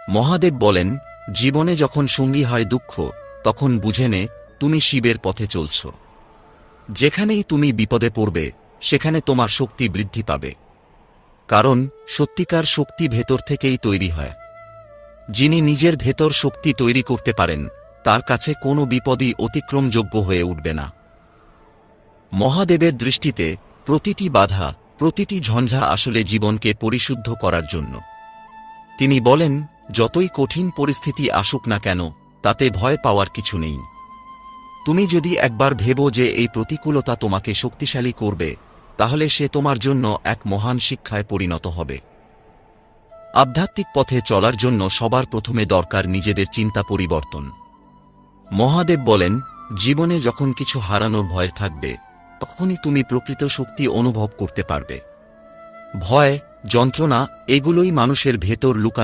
মহাদেব বলেন, জীবনে যখন সঙ্গী হয় দুঃখ, তখন বুঝে নে তুমি শিবের পথে চলছ। যেখানেই তুমি বিপদে পড়বে, সেখানে তোমার শক্তি বৃদ্ধি পাবে। কারণ সত্যিকার শক্তি ভেতর থেকেই তৈরি হয়। যিনি নিজের ভেতর শক্তি তৈরি করতে পারেন, তার কাছে কোনো বিপদই অতিক্রমযোগ্য হয়ে উঠবে না। মহাদেবের দৃষ্টিতে প্রতিটি বাধা, প্রতিটি ঝঞ্ঝা আসলে জীবনকে পরিশুদ্ধ করার জন্য। তিনি বলেন, যতই কঠিন পরিস্থিতি আসুক না কেন, তাতে ভয় পাওয়ার কিছু নেই। তুমি যদি একবার ভেবো যে এই প্রতিকূলতা তোমাকে শক্তিশালী করবে, তাহলে সে তোমার জন্য এক মহান শিক্ষায় পরিণত হবে। আধ্যাত্মিক পথে চলার জন্য সবার প্রথমে দরকার নিজেদের চিন্তা পরিবর্তন। মহাদেব বলেন, জীবনে যখন কিছু হারানোর ভয় থাকবে, তখনই তুমি প্রকৃত শক্তি অনুভব করতে পারবে। ভয়, যন্ত্রণা, এগুলোই মানুষের ভেতর লুকানো